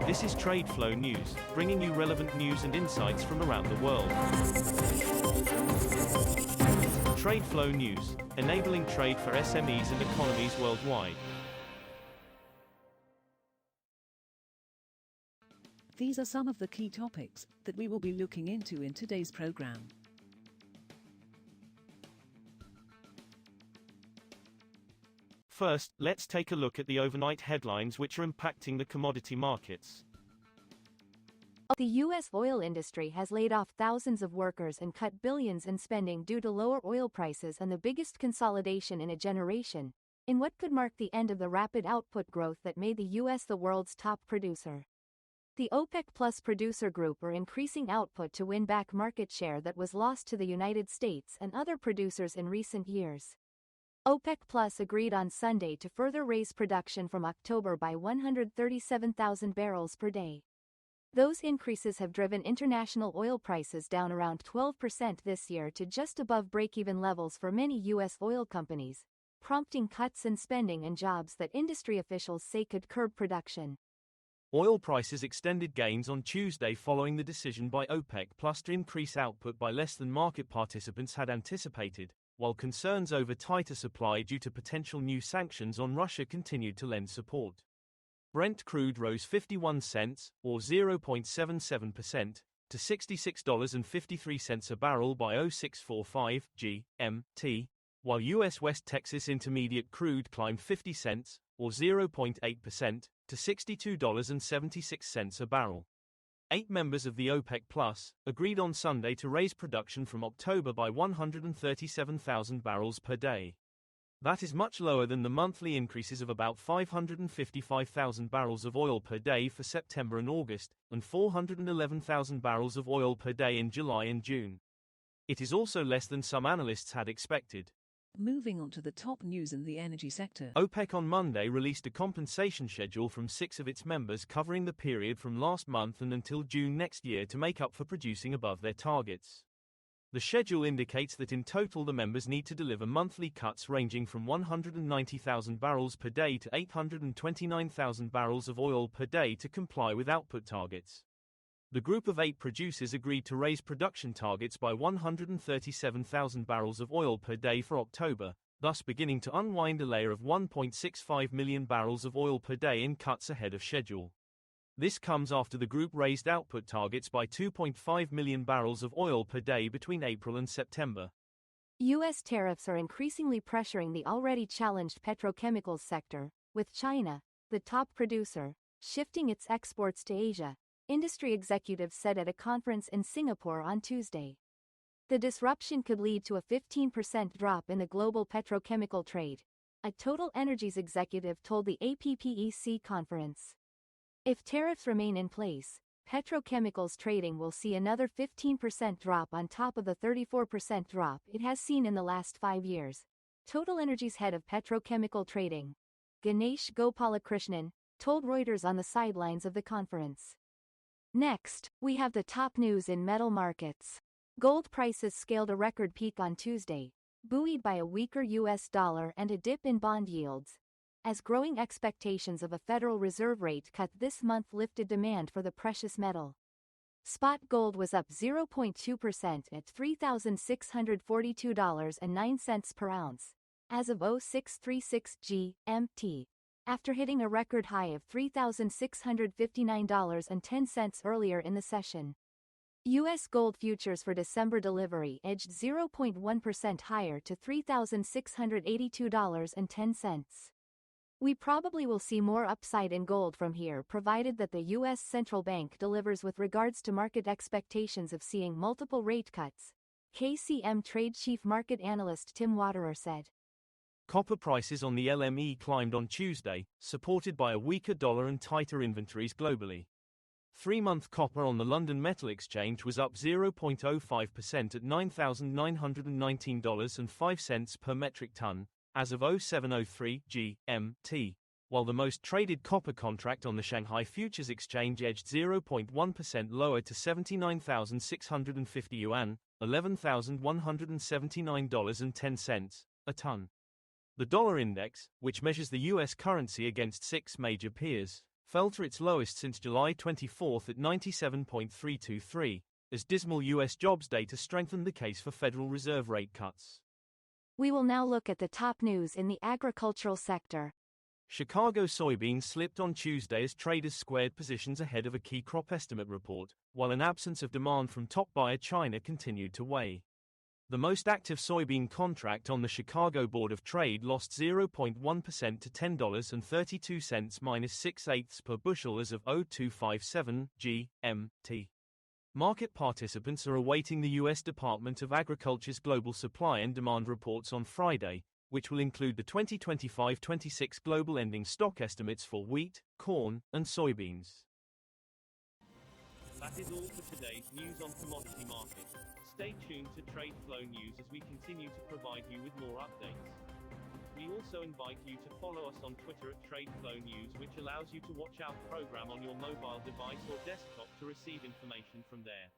This is TradeFlow News, bringing you relevant news and insights from around the world. TradeFlow News, enabling trade for SMEs and economies worldwide. These are some of the key topics that we will be looking into in today's program. First, let's take a look at the overnight headlines which are impacting the commodity markets. The U.S. oil industry has laid off thousands of workers and cut billions in spending due to lower oil prices and the biggest consolidation in a generation, in what could mark the end of the rapid output growth that made the U.S. the world's top producer. The OPEC Plus producer group are increasing output to win back market share that was lost to the United States and other producers in recent years. OPEC Plus agreed on Sunday to further raise production from October by 137,000 barrels per day. Those increases have driven international oil prices down around 12% this year to just above break-even levels for many U.S. oil companies, prompting cuts in spending and jobs that industry officials say could curb production. Oil prices extended gains on Tuesday following the decision by OPEC Plus to increase output by less than market participants had anticipated, while concerns over tighter supply due to potential new sanctions on Russia continued to lend support. Brent crude rose 51 cents, or 0.77%, to $66.53 a barrel by 0645 GMT, while U.S. West Texas Intermediate crude climbed 50 cents, or 0.8%, to $62.76 a barrel. 8 members of the OPEC Plus agreed on Sunday to raise production from October by 137,000 barrels per day. That is much lower than the monthly increases of about 555,000 barrels of oil per day for September and August, and 411,000 barrels of oil per day in July and June. It is also less than some analysts had expected. Moving on to the top news in the energy sector. OPEC on Monday released a compensation schedule from 6 of its members covering the period from last month and until June next year to make up for producing above their targets. The schedule indicates that in total the members need to deliver monthly cuts ranging from 190,000 barrels per day to 829,000 barrels of oil per day to comply with output targets. The group of 8 producers agreed to raise production targets by 137,000 barrels of oil per day for October, thus beginning to unwind a layer of 1.65 million barrels of oil per day in cuts ahead of schedule. This comes after the group raised output targets by 2.5 million barrels of oil per day between April and September. U.S. tariffs are increasingly pressuring the already challenged petrochemicals sector, with China, the top producer, shifting its exports to Asia, industry executives said at a conference in Singapore on Tuesday. The disruption could lead to a 15% drop in the global petrochemical trade, a Total Energies executive told the APPEC conference. If tariffs remain in place, petrochemicals trading will see another 15% drop on top of the 34% drop it has seen in the last 5 years, Total Energies head of petrochemical trading, Ganesh Gopalakrishnan, told Reuters on the sidelines of the conference. Next, we have the top news in metal markets. Gold prices scaled a record peak on Tuesday, buoyed by a weaker U.S. dollar and a dip in bond yields, as growing expectations of a Federal Reserve rate cut this month lifted demand for the precious metal. Spot gold was up 0.2% at $3,642.09 per ounce, as of 0636 GMT. After hitting a record high of $3,659.10 earlier in the session. U.S. gold futures for December delivery edged 0.1% higher to $3,682.10. We probably will see more upside in gold from here provided that the U.S. Central Bank delivers with regards to market expectations of seeing multiple rate cuts, KCM Trade Chief Market Analyst Tim Waterer said. Copper prices on the LME climbed on Tuesday, supported by a weaker dollar and tighter inventories globally. 3-month copper on the London Metal Exchange was up 0.05% at $9,919.05 per metric ton, as of 0703 GMT, while the most traded copper contract on the Shanghai Futures Exchange edged 0.1% lower to 79,650 yuan, $11,179.10, a ton. The dollar index, which measures the U.S. currency against 6 major peers, fell to its lowest since July 24 at 97.323, as dismal U.S. jobs data strengthened the case for Federal Reserve rate cuts. We will now look at the top news in the agricultural sector. Chicago soybeans slipped on Tuesday as traders squared positions ahead of a key crop estimate report, while an absence of demand from top buyer China continued to weigh. The most active soybean contract on the Chicago Board of Trade lost 0.1% to $10.32 minus 6/8 per bushel as of 0257 GMT. Market participants are awaiting the U.S. Department of Agriculture's global supply and demand reports on Friday, which will include the 2025-26 global ending stock estimates for wheat, corn, and soybeans. That is all for today's news on commodity markets. Stay tuned to TradeFlow News as we continue to provide you with more updates. We also invite you to follow us on Twitter at TradeFlow News, which allows you to watch our program on your mobile device or desktop to receive information from there.